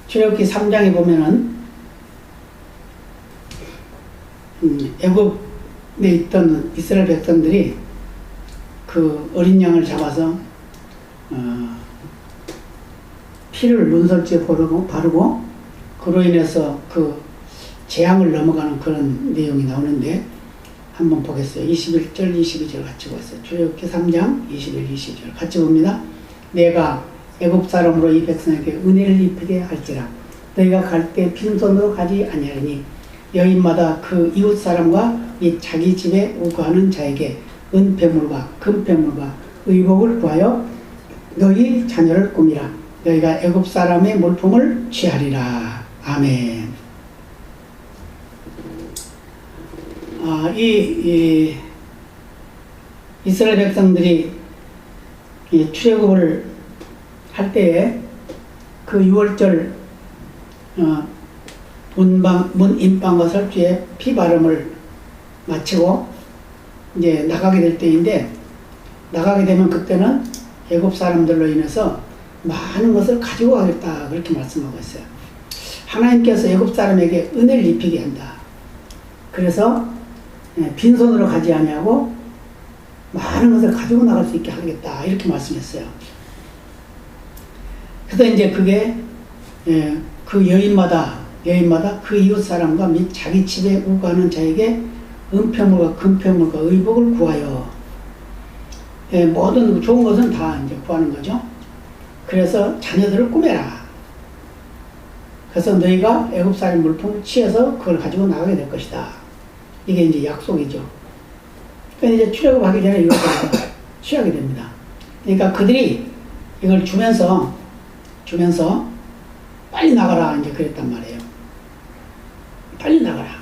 출애굽기 3장에 보면은 애굽에 있던 이스라엘 백성들이 그 어린 양을 잡아서 피를 문설주에 바르고 그로 인해서 그 재앙을 넘어가는 그런 내용이 나오는데 한번 보겠어요. 21절 22절 같이 보겠어요. 출애굽기 3장 21, 22절 같이 봅니다. 내가 애굽 사람으로 이 백성에게 은혜를 입히게 할지라 너희가 갈 때 빈손으로 가지 아니하리니 여인마다 그 이웃 사람과 및 자기 집에 우거하는 자에게 은폐물과 금폐물과 의복을 구하여 너희 자녀를 꾸미라. 너희가 애굽 사람의 물품을 취하리라. 아멘. 이스라엘 백성들이 출애굽을 할 때에 그 6월절 문 임방과 설주에 피바름을 마치고 이제 나가게 될 때인데, 나가게 되면 그때는 애굽 사람들로 인해서 많은 것을 가지고 가겠다 그렇게 말씀하고 있어요. 하나님께서 애굽 사람에게 은혜를 입히게 한다. 그래서 빈손으로 가지 아니하고 많은 것을 가지고 나갈 수 있게 하겠다 이렇게 말씀했어요. 그래서 이제 그게 그 여인마다 그 이웃 사람과 및 자기 집에 우거하는 자에게 은폐물과 금폐물과 의복을 구하여 모든 좋은 것은 다 이제 구하는 거죠. 그래서 자녀들을 꾸며라. 그래서 너희가 애굽 사람 물품을 취해서 그걸 가지고 나가게 될 것이다. 이게 이제 약속이죠. 그러니까 이제 출애굽하기 전에 이것을 취하게 됩니다. 그러니까 그들이 이걸 주면서 빨리 나가라 이제 그랬단 말이에요. 빨리 나가라.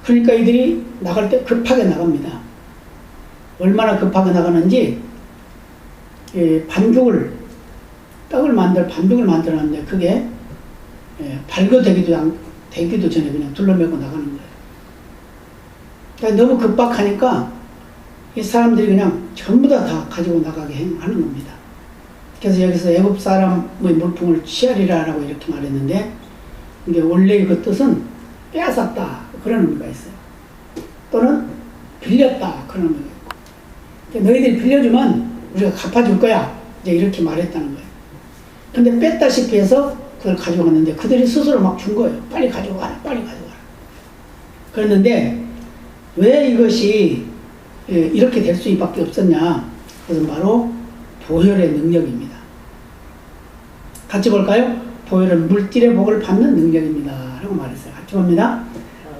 그러니까 이들이 나갈 때 급하게 나갑니다. 얼마나 급하게 나가는지 떡을 반죽을 만들었는데 그게 발효되기도 전에 그냥 둘러매고 나가는 거예요. 그러니까 너무 급박하니까 이 사람들이 그냥 전부 다 가지고 나가게 하는 겁니다. 그래서 여기서 애굽 사람의 물품을 취하리라라고 이렇게 말했는데, 이게 원래 그 뜻은 빼앗았다 그런 의미가 있어요. 또는 빌렸다 그런 의미가 있고, 그러니까 너희들이 빌려주면 우리가 갚아줄 거야 이제 이렇게 말했다는 거예요. 근데 뺐다시피 해서 그걸 가지고 갔는데 그들이 스스로 막 준 거예요. 빨리 가지고 가라, 빨리 가지고 가라. 그랬는데 왜 이것이 이렇게 될 수밖에 없었냐? 그것은 바로 보혈의 능력입니다. 같이 볼까요? 보혈은 물질의 복을 받는 능력입니다 라고 말했어요. 같이 봅니다.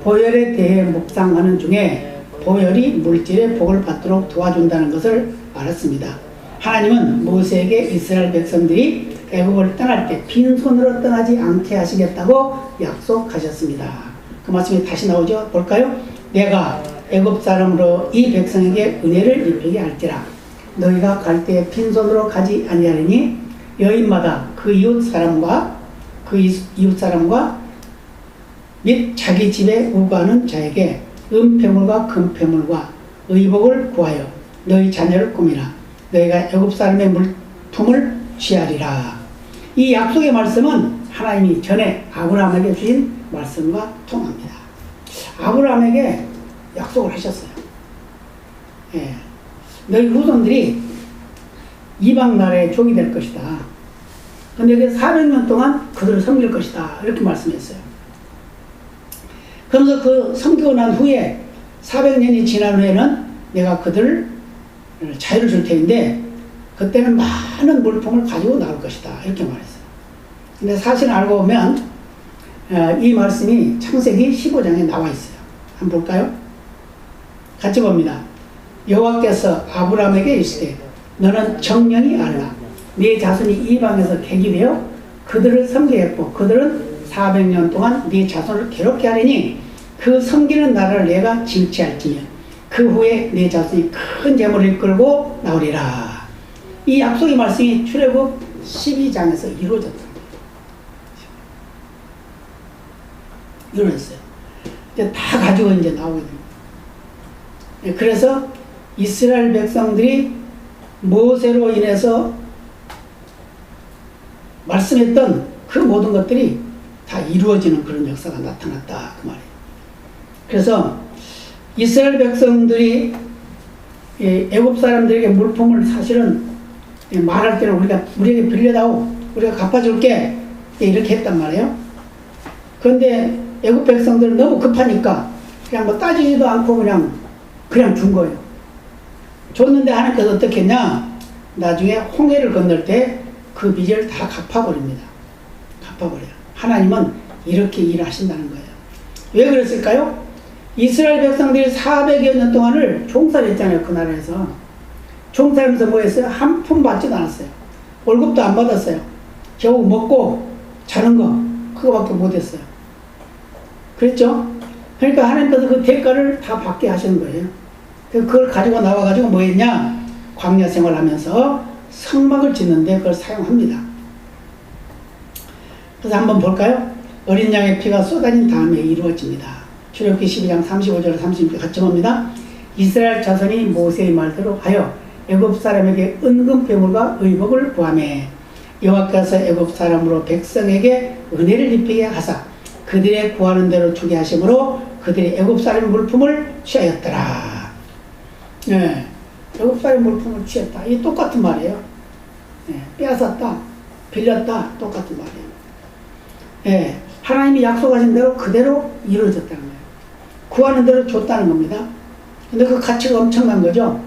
보혈에 대해 묵상하는 중에 보혈이 물질의 복을 받도록 도와준다는 것을 알았습니다. 하나님은 모세에게 이스라엘 백성들이 애굽을 떠날 때 빈손으로 떠나지 않게 하시겠다고 약속하셨습니다. 그 말씀이 다시 나오죠. 볼까요? 내가 애굽 사람으로 이 백성에게 은혜를 입히게 할지라 너희가 갈 때 빈손으로 가지 아니하리니 여인마다 그 이웃 사람과 및 자기 집에 우거하는 자에게 은폐물과 금폐물과 의복을 구하여 너희 자녀를 꾸미라. 너희가 애굽 사람의 물품을 취하리라. 이 약속의 말씀은 하나님이 전에 아브라함에게 주신 말씀과 통합니다. 아브라함에게 약속을 하셨어요. 너희 후손들이 이방 나라의 족이 될 것이다. 근데 그 400년 동안 그들을 섬길 것이다. 이렇게 말씀했어요. 그러면서 그 섬기고 난 후에 400년이 지난 후에는 내가 그들을 자유를 줄 텐데 그때는 많은 물품을 가지고 나올 것이다. 이렇게 말했어요. 근데 사실 알고 보면 이 말씀이 창세기 15장에 나와 있어요. 한번 볼까요? 같이 봅니다. 여호와께서 아브라함에게 이르시되 너는 정령이 알라. 네 자손이 이방에서 객이 되어 그들을 섬기게 했고 그들은 400년 동안 네 자손을 괴롭게 하리니 그 섬기는 나라를 내가 징치할지며 그 후에 네 자손이 큰 재물을 이끌고 나오리라. 이 약속의 말씀이 출애굽 12장에서 이루어졌다. 이루어졌어요. 이제 다 가지고 이제 나오게 됩니다. 그래서 이스라엘 백성들이 모세로 인해서 말씀했던 그 모든 것들이 다 이루어지는 그런 역사가 나타났다 그 말이에요. 그래서 이스라엘 백성들이 애굽 사람들에게 물품을 사실은 말할 때는 우리에게 빌려다오, 우리가 갚아줄게 이렇게 했단 말이에요. 그런데 애굽 백성들은 너무 급하니까 그냥 뭐 따지지도 않고 그냥 준 거예요. 줬는데 하나님께서 어떻게 했냐? 나중에 홍해를 건널 때 그 빚을 다 갚아버립니다. 갚아버려요. 하나님은 이렇게 일하신다는 거예요. 왜 그랬을까요? 이스라엘 백성들이 400여 년 동안을 종살이했잖아요. 그 나라에서. 종살이면서 뭐 했어요? 한 푼 받지도 않았어요. 월급도 안 받았어요. 겨우 먹고 자는 거 그거밖에 못했어요. 그랬죠? 그러니까 하나님께서 그 대가를 다 받게 하시는 거예요. 그걸 가지고 나와가지고 뭐 했냐? 광야 생활하면서 성막을 짓는데 그걸 사용합니다. 그래서 한번 볼까요? 어린 양의 피가 쏟아진 다음에 이루어집니다. 출애굽기 12장 35절 36절 같이 봅니다. 이스라엘 자손이 모세의 말대로 하여 애굽 사람에게 은금 괴물과 의복을 구하매 여호와께서 애굽 사람으로 백성에게 은혜를 입히게 하사 그들의 구하는 대로 주게 하심으로 그들이 애굽 사람의 물품을 취하였더라. 네, 애굽 사람의 물품을 취했다. 이 똑같은 말이에요. 네, 빼앗았다, 빌렸다, 똑같은 말이에요. 네, 하나님이 약속하신 대로 그대로 이루어졌다는 거예요. 구하는 대로 줬다는 겁니다. 근데 그 가치가 엄청난 거죠.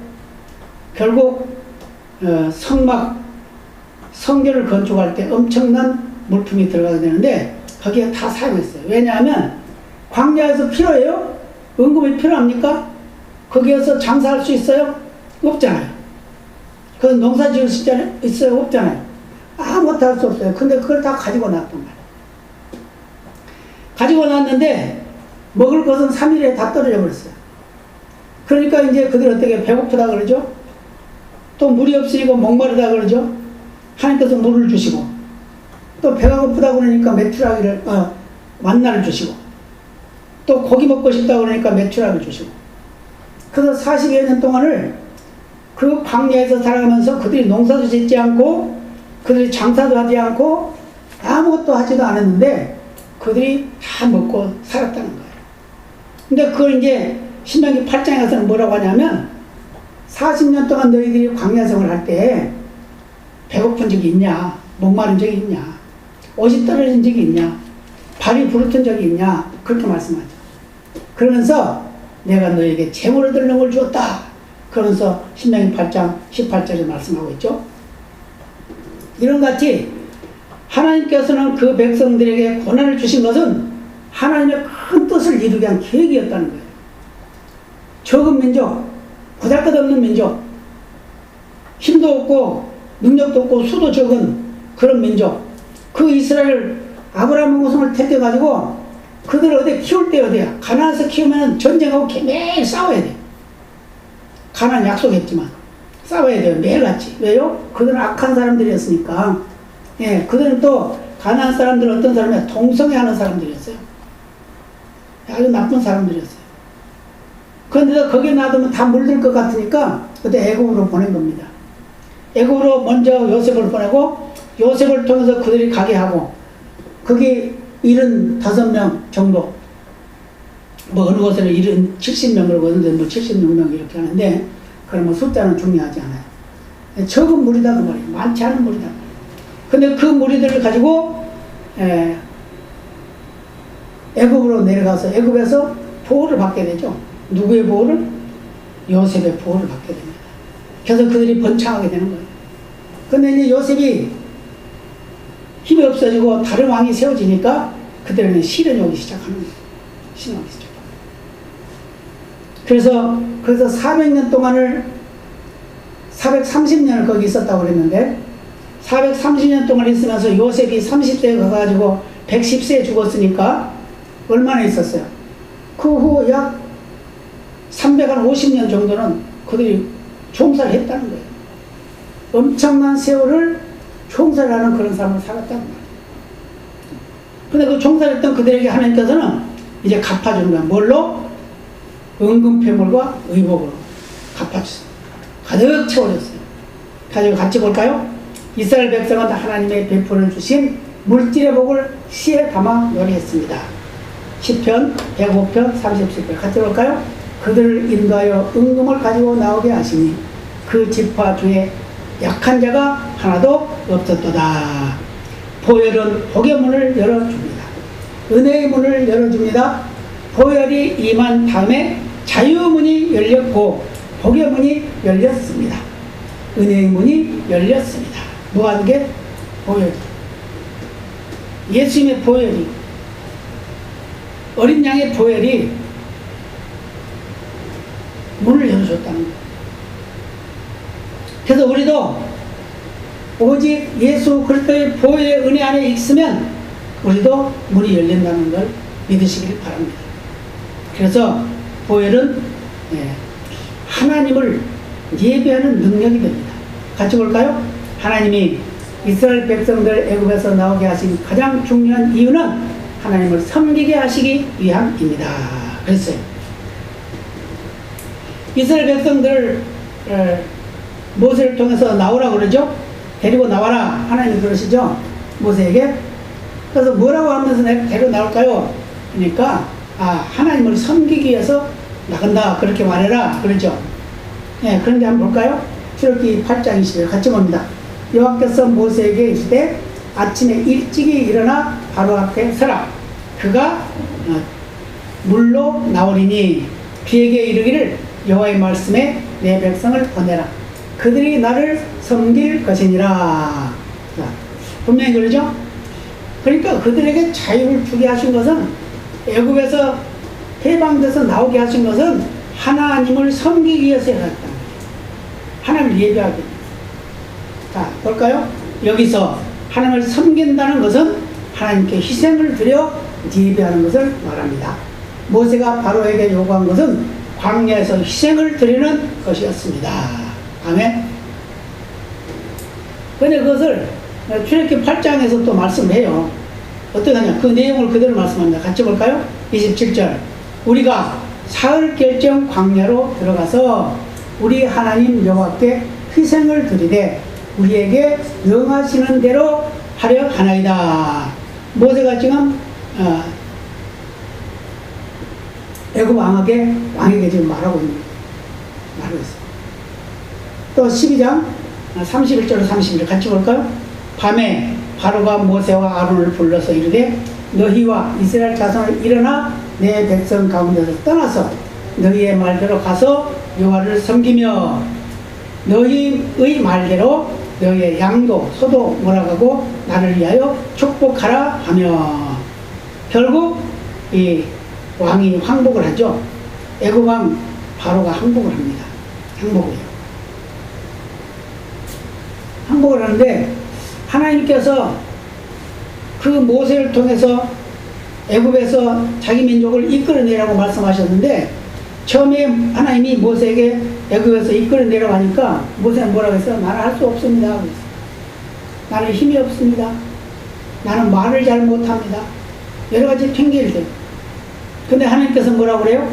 결국 성막, 성전을 건축할 때 엄청난 물품이 들어가게 되는데 거기에 다 사용했어요. 왜냐하면 광야에서 필요해요? 은금이 필요합니까? 거기에서 장사할 수 있어요? 없잖아요. 그건 농사 지을 수 있어요? 없잖아요. 아무것도 할 수 없어요. 근데 그걸 다 가지고 나왔단 말이에요. 가지고 나왔는데 먹을 것은 3일에 다 떨어져 버렸어요. 그러니까 이제 그들 어떻게 배고프다 그러죠? 또 물이 없으니까 목마르다 그러죠? 하나님께서 물을 주시고 또 배가 고프다 그러니까 메추라기를 만나를 주시고 또 고기 먹고 싶다 그러니까 메추라기를 주시고 그래서 40여 년 동안을 그 광야에서 살아가면서 그들이 농사도 짓지 않고 그들이 장사도 하지 않고 아무것도 하지도 않았는데 그들이 다 먹고 살았다는 거예요. 근데 그걸 이제 신명기 8장에 가서는 뭐라고 하냐면 40년 동안 너희들이 광야 생활을 할 때 배고픈 적이 있냐? 목마른 적이 있냐? 옷이 떨어진 적이 있냐? 발이 부르튼 적이 있냐? 그렇게 말씀하죠. 그러면서 내가 너에게 재물을 드리는 걸 주었다. 그러면서 신명기 8장 18절에 말씀하고 있죠. 이런 같이 하나님께서는 그 백성들에게 고난을 주신 것은 하나님의 큰 뜻을 이루기 위한 계획이었다는 거예요. 적은 민족, 보잘것없는 민족, 힘도 없고 능력도 없고 수도 적은 그런 민족, 그 이스라엘 아브라함의 후손을 택해가지고 그들을 어디 키울 때 어디야? 가나안에서 키우면 전쟁하고 매일 싸워야 돼. 가나안 약속했지만 싸워야 돼요. 매일같이. 왜요? 그들은 악한 사람들이었으니까. 예, 그들은 또 가나안 사람들은 어떤 사람이야? 동성애하는 사람들이었어요. 아주 나쁜 사람들이었어요. 그런데 거기에 놔두면 다 물들 것 같으니까 그때 애굽으로 보낸 겁니다. 애굽으로 먼저 요셉을 보내고 요셉을 통해서 그들이 가게 하고 거기 75명 정도 뭐 어느 곳에는 70명을 그러는데 뭐 76명 이렇게 하는데 그러면 숫자는 중요하지 않아요. 적은 무리다 그 말이에요. 많지 않은 무리다. 근데 그 무리들을 가지고 애굽으로 내려가서 애굽에서 보호를 받게 되죠. 누구의 보호를? 요셉의 보호를 받게 됩니다. 그래서 그들이 번창하게 되는 거예요. 근데 이제 요셉이 힘이 없어지고 다른 왕이 세워지니까 그들은 시련이 오기 시작하는 거예요. 시련이 오기 시작합니다. 그래서 400년 동안을 430년을 거기 있었다고 그랬는데 430년 동안 있으면서 요셉이 30세에 가가지고 110세에 죽었으니까 얼마나 있었어요? 그 후 약 350년 정도는 그들이 종살을 했다는 거예요. 엄청난 세월을 종살하는 그런 삶을 살았다는 거예요. 근데 그 종살했던 그들에게 하나님께서는 이제 갚아주는 거예요. 뭘로? 은금패물과 의복으로 갚아주세요. 가득 채워줬어요. 가지고 같이 볼까요? 이스라엘 백성은 하나님의 베풀어 주신 물질의 복을 시에 담아 노래했습니다. 시편 105편 37편 같이 볼까요? 그들을 인도하여 은금을 가지고 나오게 하시니 그 지파 중에 약한 자가 하나도 없었도다. 보혈은 복의 문을 열어줍니다. 은혜의 문을 열어줍니다. 보혈이 임한 다음에 자유문이 열렸고 복의 문이 열렸습니다. 은혜의 문이 열렸습니다. 뭐하는 게? 보혈. 예수님의 보혈이, 어린 양의 보혈이 문을 열어줬다는 거예요. 그래서 우리도 오직 예수 그리스도의 보혈의 은혜 안에 있으면 우리도 문이 열린다는 걸 믿으시길 바랍니다. 그래서 보혈은 하나님을 예배하는 능력이 됩니다. 같이 볼까요? 하나님이 이스라엘 백성들 애굽에서 나오게 하신 가장 중요한 이유는 하나님을 섬기게 하시기 위함입니다. 그랬어요. 이스라엘 백성들 모세를 통해서 나오라고 그러죠? 데리고 나와라. 하나님이 그러시죠? 모세에게. 그래서 뭐라고 하면서 데리고 나올까요? 그러니까 하나님을 섬기기 위해서 나간다. 그렇게 말해라. 그러죠? 네, 그런데 한번 볼까요? 출애굽기 8장 20절 같이 봅니다. 여호와께서 모세에게 이르시되 아침에 일찍이 일어나 바로 앞에 서라. 그가 물로 나오리니 그에게 이르기를 여호와의 말씀에 내 백성을 보내라. 그들이 나를 섬길 것이니라. 분명히 그러죠? 그러니까 그들에게 자유를 주게 하신 것은, 애굽에서 해방돼서 나오게 하신 것은 하나님을 섬기기 위해서 해놨다는 거예요. 하나님을 예배하기. 자, 볼까요? 여기서 하나님을 섬긴다는 것은 하나님께 희생을 드려 예배하는 것을 말합니다. 모세가 바로에게 요구한 것은 광야에서 희생을 드리는 것이었습니다. 아멘. 그런데 그것을 출애굽기 8장에서 또 말씀해요. 어떻게 하냐? 그 내용을 그대로 말씀합니다. 같이 볼까요? 27절. 우리가 사흘 결정 광야로 들어가서 우리 하나님 여호와께 희생을 드리되 우리에게 명하시는 대로 하려 하나이다. 모세가 지금 애굽 왕에게 지금 말하고 있는 거예요. 말하고 있어요. 또 12장 31절로 32절 같이 볼까요? 밤에 바로가 모세와 아론을 불러서 이르되 너희와 이스라엘 자손을 일어나 내 백성 가운데서 떠나서 너희의 말대로 가서 여호와를 섬기며 너희의 말대로 너희의 양도 소도 몰아가고 나를 위하여 축복하라 하며, 결국 이 왕이 항복을 하죠. 애굽 왕 바로가 항복을 합니다. 항복을 하는데 하나님께서 그 모세를 통해서 애굽에서 자기 민족을 이끌어내라고 말씀하셨는데, 처음에 하나님이 모세에게 애굽에서 이끌어내라고 하니까 모세는 뭐라고 했어요? 나는 할 수 없습니다. 나는 힘이 없습니다. 나는 말을 잘 못합니다. 여러 가지 핑계를 대요. 근데 하나님께서 뭐라고 그래요?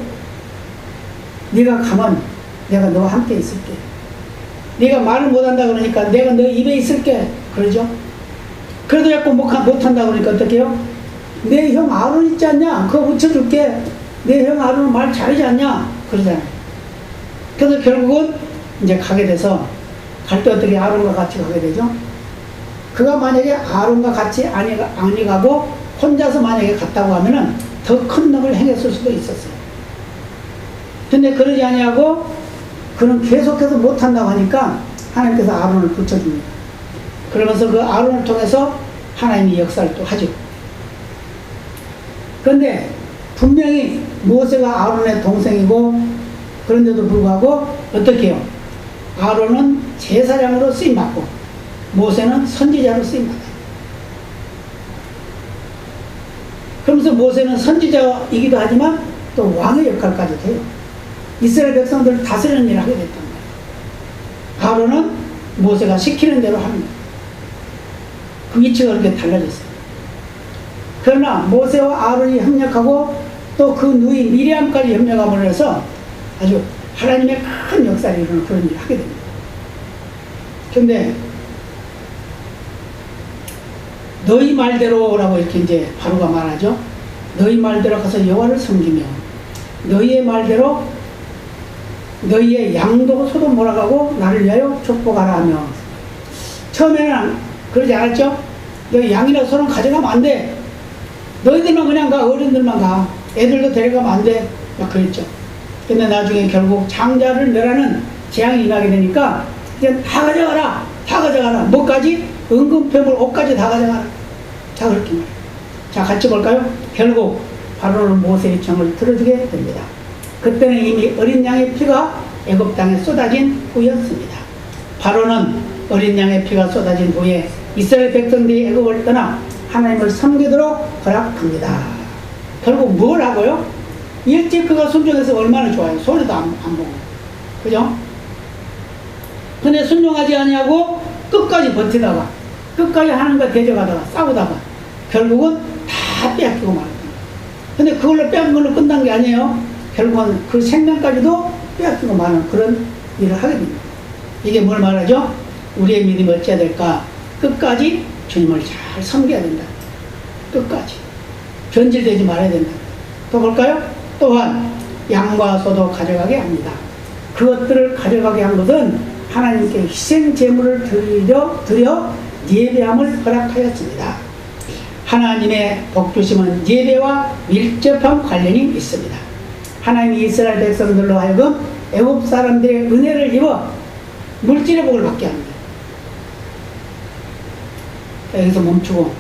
네가 가면 내가 너와 함께 있을게. 네가 말을 못한다 그러니까 내가 너 입에 있을게. 그러죠? 그래도 자꾸 못한다 그러니까 어떻게 해요? 내 형 아론 있지 않냐? 그거 붙여줄게. 내 형 아론은 말 잘하지 않냐? 그러잖아요. 그래서 결국은 이제 가게 돼서, 갈 때 어떻게 아론과 같이 가게 되죠? 그가 만약에 아론과 같이 아니 가고 혼자서 만약에 갔다고 하면은 더 큰 놈을 행했을 수도 있었어요. 근데 그러지 아니하고 그는 계속해서 못한다고 하니까 하나님께서 아론을 붙여줍니다. 그러면서 그 아론을 통해서 하나님이 역사를 또 하죠. 그런데 분명히 모세가 아론의 동생이고, 그런데도 불구하고 어떻게 해요? 아론은 제사장으로 쓰임받고 모세는 선지자로 쓰임받아요. 그러면서 모세는 선지자이기도 하지만 또 왕의 역할까지 해요. 이스라엘 백성들을 다스리는 일을 하게 됐단 말이에요. 아론은 모세가 시키는 대로 하는 거예요. 그 위치가 그렇게 달라졌어요. 그러나 모세와 아론이 협력하고 또 그 누이 미리암까지 협력함으로 해서 아주 하나님의 큰 역사를 이루는 그런 일을 하게 됩니다. 근데 너희 말대로라고 이렇게 이제 바로가 말하죠. 너희 말대로 가서 여호와를 섬기며 너희의 말대로 너희의 양도 소도 몰아가고 나를 위하여 축복하라 하며. 처음에는 그러지 않았죠. 너희 양이나 소는 가져가면 안 돼. 너희들만 그냥 가. 어른들만 가. 애들도 데려가면 안 돼. 막 그랬죠. 근데 나중에 결국 장자를 멸하는 재앙이 임하게 되니까 이제 다 가져가라. 다 가져가라. 뭐까지? 은금패물 옷까지 다 가져가라. 자, 그렇게 말해요. 자, 같이 볼까요? 결국 바로는 모세의 청을 들어주게 됩니다. 그때는 이미 어린 양의 피가 애굽 땅에 쏟아진 후였습니다. 바로는 어린 양의 피가 쏟아진 후에 이스라엘 백성들이 애굽을 떠나 하나님을 섬기도록 허락합니다. 결국 뭘 하고요? 일찍 그가 순종해서 얼마나 좋아요. 손해도 안 보고. 그죠? 근데 순종하지 아니하고 끝까지 버티다가 끝까지 하나님과 대적하다가 싸우다가 결국은 다 빼앗기고 말합니다. 근데 그걸로 빼앗긴 걸로 끝난 게 아니에요. 결국은 그 생명까지도 빼앗기고 마는 그런 일을 하게 됩니다. 이게 뭘 말하죠? 우리의 믿음이 어찌해야 될까? 끝까지 주님을 잘 섬겨야 된다. 끝까지. 변질되지 말아야 된다. 또 볼까요? 또한 양과 소도 가져가게 합니다. 그것들을 가져가게 한 것은 하나님께 희생 제물을 드려 예배함을 허락하였습니다. 하나님의 복주심은 예배와 밀접한 관련이 있습니다. 하나님이 이스라엘 백성들로 하여금 애굽 사람들의 은혜를 입어 물질의 복을 받게 합니다. 여기서 멈추고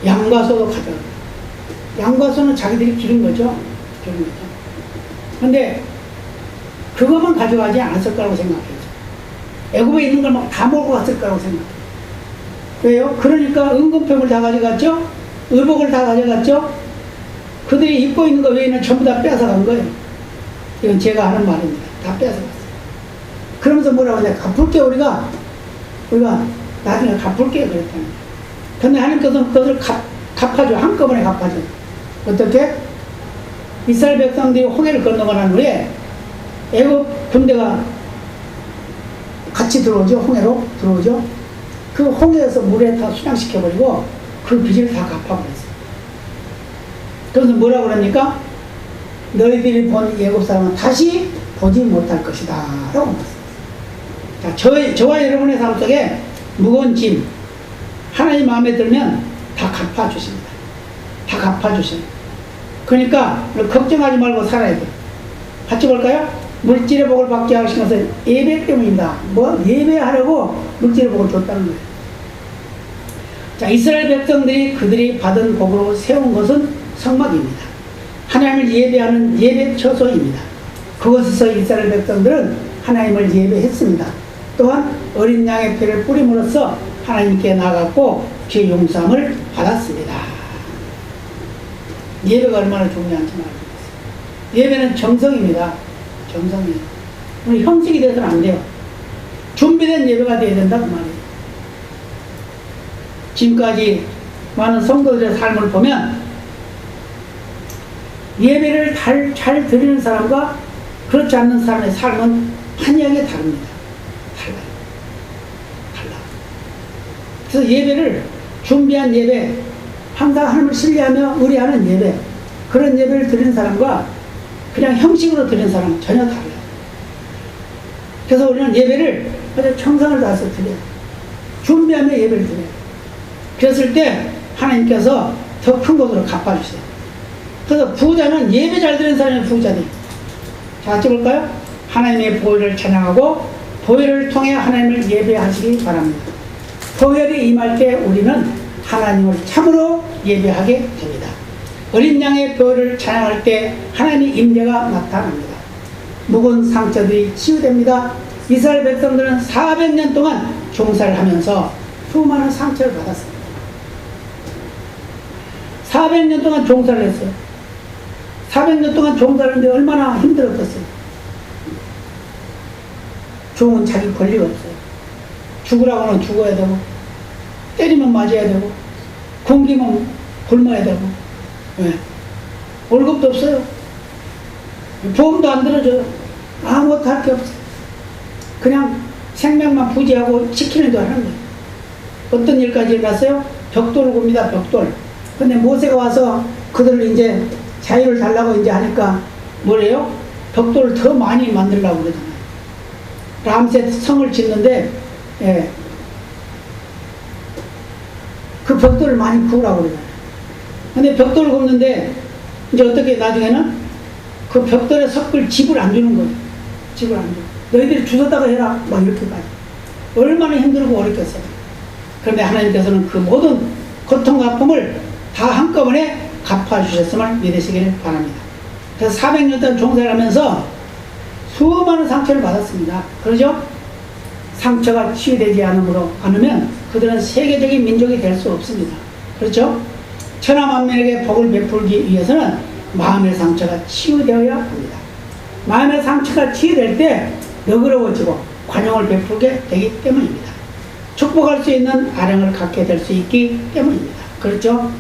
양과 소도 가져갑니다. 양과 소는 자기들이 기른 거죠. 그런데 그것만 가져가지 않았을 거라고 생각해요. 애굽에 있는 걸 막 다 몰고 갔을 거라고 생각해요. 왜요? 그러니까 은금병을 다 가져갔죠? 의복을 다 가져갔죠? 그들이 입고 있는 거 외에는 전부 다 뺏어간 거예요. 이건 제가 하는 말입니다. 다 뺏어갔어요. 그러면서 뭐라고 하냐? 갚을게, 우리가 나중에 갚을게, 그랬다는 거예요. 근데 하나님께서는 그것을 갚아줘. 한꺼번에 갚아줘. 어떻게? 이스라엘 백성들이 홍해를 건너고 난 후에 애굽 군대가 같이 들어오죠. 홍해로 들어오죠. 그 홍해에서 물에 다 순항시켜버리고 그 빚을 다 갚아버렸어요. 그래서 뭐라고 그러니까 너희들이 본 애굽 사람은 다시 보지 못할 것이다 라고 말했어요. 자, 저와 여러분의 삶 속에 무거운 짐 하나님 마음에 들면 다 갚아주십니다. 다 갚아주셔요. 그러니까 걱정하지 말고 살아야 돼요. 같이 볼까요? 물질의 복을 받게 하신 것은 예배 때문입니다. 뭐? 예배하려고 물질의 복을 줬다는 거예요. 자, 이스라엘 백성들이 그들이 받은 복으로 세운 것은 성막입니다. 하나님을 예배하는 예배 처소입니다. 그곳에서 이스라엘 백성들은 하나님을 예배했습니다. 또한 어린 양의 피를 뿌림으로써 하나님께 나아갔고 죄 용서함을 받았습니다. 예배가 얼마나 중요한지 말합니다. 예배는 정성입니다. 정성이에요. 우리 형식이 돼서는 안 돼요. 준비된 예배가 돼야 된다 그 말이에요. 지금까지 많은 성도들의 삶을 보면 예배를 잘 드리는 사람과 그렇지 않는 사람의 삶은 한양에 다릅니다. 달라. 그래서 예배를 준비한 예배, 항상 하나님을 신뢰하며 의뢰하는 예배, 그런 예배를 드리는 사람과 그냥 형식으로 드리는 사람은 전혀 달라요. 그래서 우리는 예배를 아주 정성을 다해서 드려요. 준비하며 예배를 드려요. 그랬을 때 하나님께서 더 큰 것으로 갚아주세요. 그래서 부자는 예배 잘 드리는 사람이 부자돼요. 자, 같이 볼까요? 하나님의 보혈을 찬양하고 보혈을 통해 하나님을 예배하시기 바랍니다. 보혈이 임할 때 우리는 하나님을 참으로 예배하게 됩니다. 어린 양의 보혈을 찬양할 때 하나님의 임재가 나타납니다. 묵은 상처들이 치유됩니다. 이스라엘 백성들은 400년 동안 종살을 하면서 수많은 상처를 받았습니다. 400년 동안 종살을 했어요. 400년 동안 종살을 했는데 얼마나 힘들었겠어요. 종은 자기 권리가 없어요. 죽으라고는 죽어야 되고, 때리면 맞아야 되고, 굶기면 굶어야 되고, 네. 월급도 없어요. 보험도 안 들어줘요. 아무것도 할 게 없어요. 그냥 생명만 부지하고 지키는 줄 하는 거예요. 어떤 일까지 일어났어요? 벽돌을 굽니다, 벽돌. 근데 모세가 와서 그들을 이제 자유를 달라고 이제 하니까 뭐래요? 벽돌을 더 많이 만들려고 그러잖아요. 람셋 성을 짓는데, 예, 그 벽돌을 많이 구우라고 그러잖아요. 근데 벽돌을 굽는데, 이제 어떻게 나중에는 그 벽돌에 섞을 집을 안 주는 거예요. 집을 안 줘. 너희들이 주워다가 해라. 막 이렇게까지. 얼마나 힘들고 어렵겠어요. 그런데 하나님께서는 그 모든 고통과 아픔을 다 한꺼번에 갚아주셨음을 믿으시기를 바랍니다. 그래서 400년 동안 종사를 하면서 수많은 상처를 받았습니다. 그러죠? 상처가 치유되지 않으면 그들은 세계적인 민족이 될 수 없습니다. 그렇죠? 천하 만민에게 복을 베풀기 위해서는 마음의 상처가 치유되어야 합니다. 마음의 상처가 치유될 때 너그러워지고 관용을 베풀게 되기 때문입니다. 축복할 수 있는 아량을 갖게 될 수 있기 때문입니다. 그렇죠?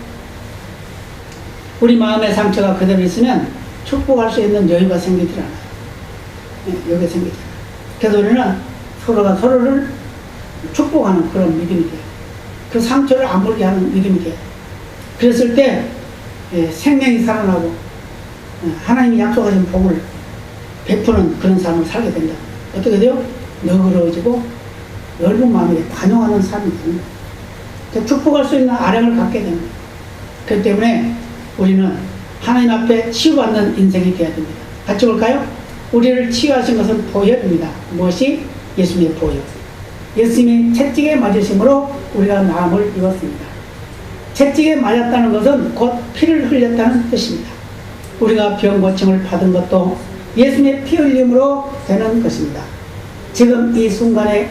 우리 마음의 상처가 그대로 있으면 축복할 수 있는 여유가 생기지 않아요. 네, 여유가 생기지 않아요. 그래서 우리는 서로가 서로를 축복하는 그런 믿음이 돼요. 그 상처를 아물게 하는 믿음이 돼요. 그랬을 때 생명이 살아나고 하나님이 약속하신 복을 베푸는 그런 삶을 살게 된다. 어떻게 돼요? 너그러워지고 넓은 마음에 관용하는 삶이 됩니다. 축복할 수 있는 아량을 갖게 됩니다. 그렇기 때문에 우리는 하나님 앞에 치유받는 인생이 되어야 됩니다. 같이 볼까요? 우리를 치유하신 것은 보혈입니다. 무엇이? 예수님의 보혈. 예수님이 채찍에 맞으심으로 우리가 나음을 입었습니다. 채찍에 맞았다는 것은 곧 피를 흘렸다는 뜻입니다. 우리가 병 고침을 받은 것도 예수님의 피 흘림으로 되는 것입니다. 지금 이 순간에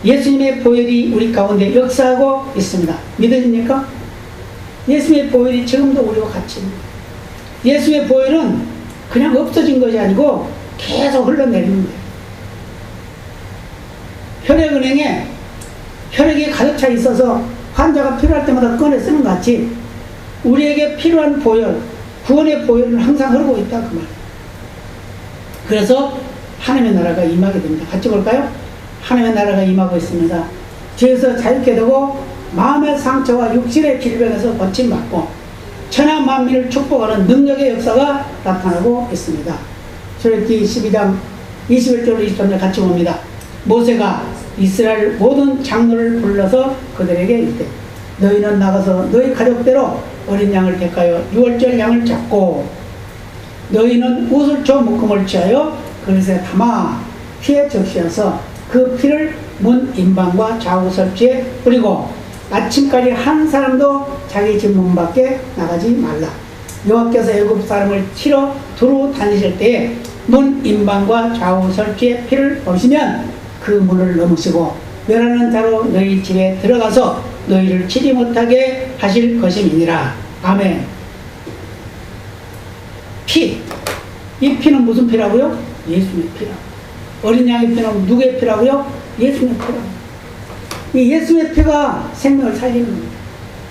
예수님의 보혈이 우리 가운데 역사하고 있습니다. 믿으십니까? 예수님의 보혈이 지금도 우리와 같이 있는 거예요. 예수님의 보혈은 그냥 없어진 것이 아니고 계속 흘러내리는 거예요. 혈액은행에 혈액이 가득 차 있어서 환자가 필요할 때마다 꺼내 쓰는 것 같이 우리에게 필요한 보혈, 구원의 보혈은 항상 흐르고 있다 그 말이에요. 그래서 하나님의 나라가 임하게 됩니다. 같이 볼까요? 하나님의 나라가 임하고 있습니다. 죄에서 자유케 되고 마음의 상처와 육신의 질병에서 고침받고 천하 만민을 축복하는 능력의 역사가 나타나고 있습니다. 출애굽기 12장 21절 23절 같이 봅니다. 모세가 이스라엘 모든 장로를 불러서 그들에게 이르되 너희는 나가서 너희 가족대로 어린 양을 택하여 6월절 양을 잡고 너희는 우슬초 묶음을 취하여 그릇에 담아 피에 적시어서 그 피를 문 임방과 좌우 설치에 뿌리고 아침까지 한 사람도 자기 집 문 밖에 나가지 말라. 여호와께서 애굽 사람을 치러 두루 다니실 때에 문 임방과 좌우 설치에 피를 보시면 그 문을 넘으시고 멸하는 자로 너희 집에 들어가서 너희를 치지 못하게 하실 것임이니라. 아멘. 피. 이 피는 무슨 피라고요? 예수님의 피라고. 어린 양의 피는 누구의 피라고요? 예수님의 피라고. 이 예수님의 피가 생명을 살리는 겁니다.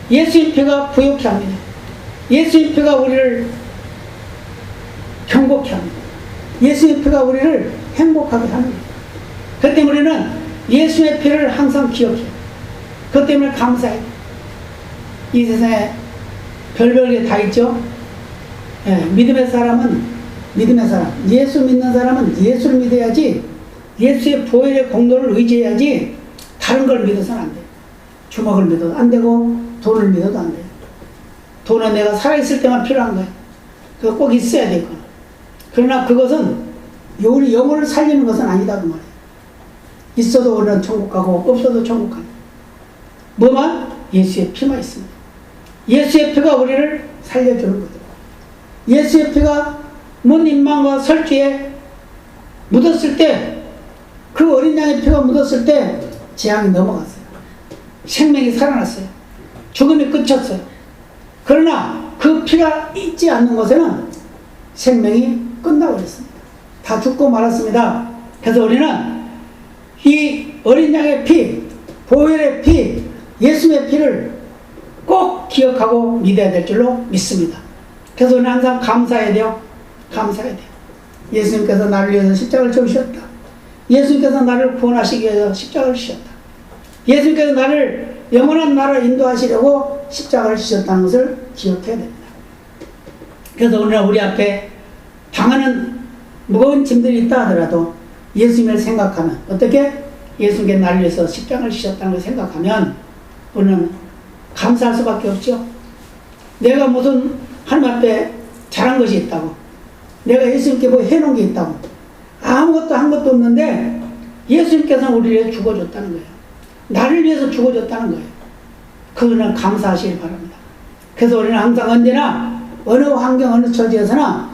예수의 피가 부욕케 합니다. 예수의 피가 우리를 경고케 합니다. 예수의 피가 우리를 행복하게 하는 겁니다. 그 때문에 우리는 예수의 피를 항상 기억해요. 그 때문에 감사해요. 이 세상에 별별 게 다 있죠. 예, 믿음의 사람, 예수 믿는 사람은 예수를 믿어야지, 예수의 보혈의 공로를 의지해야지 다른 걸 믿어서는 안 돼요. 주먹을 믿어도 안 되고 돈을 믿어도 안 돼요. 돈은 내가 살아있을 때만 필요한 거예요. 그거 꼭 있어야 될 거예요. 그러나 그것은 우리 영혼을 살리는 것은 아니다 그 말이에요. 있어도 우리는 천국 가고 없어도 천국 가요. 뭐만? 예수의 피만 있습니다. 예수의 피가 우리를 살려주는 거죠. 예수의 피가 문 임망과 설주에 묻었을 때, 그 어린 양의 피가 묻었을 때 재앙이 넘어갔어요. 생명이 살아났어요. 죽음이 끝쳤어요. 그러나 그 피가 있지 않는 곳에는 생명이 끝나버렸습니다. 다 죽고 말았습니다. 그래서 우리는 이 어린 양의 피, 보혈의 피, 예수의 피를 꼭 기억하고 믿어야 될 줄로 믿습니다. 그래서 우리는 항상 감사해야 돼요. 감사해야 돼요. 예수님께서 나를 위해서 십자가를 지으셨다. 예수님께서 나를 구원하시기 위해서 십자가를 지셨다. 예수님께서 나를 영원한 나라로 인도하시려고 십자가를 지셨다는 것을 기억해야 됩니다. 그래서 오늘 우리 앞에 당하는 무거운 짐들이 있다 하더라도 예수님을 생각하면, 어떻게? 예수님께 나를 위해서 십자가를 지셨다는 걸 생각하면 우리는 감사할 수밖에 없죠. 내가 무슨 하나님 앞에 잘한 것이 있다고, 내가 예수님께 뭐 해놓은 게 있다고, 아무것도 한 것도 없는데 예수님께서는 우리를 위해 죽어줬다는 거예요. 나를 위해서 죽어줬다는 거예요. 그거는 감사하시길 바랍니다. 그래서 우리는 항상 언제나 어느 환경 어느 처지에서나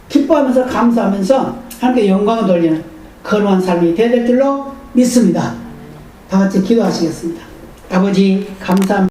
기뻐하면서 감사하면서 하나님께 영광을 돌리는 거룩한 삶이 되야 될 줄로 믿습니다. 다 같이 기도하시겠습니다. 아버지 감사합니다.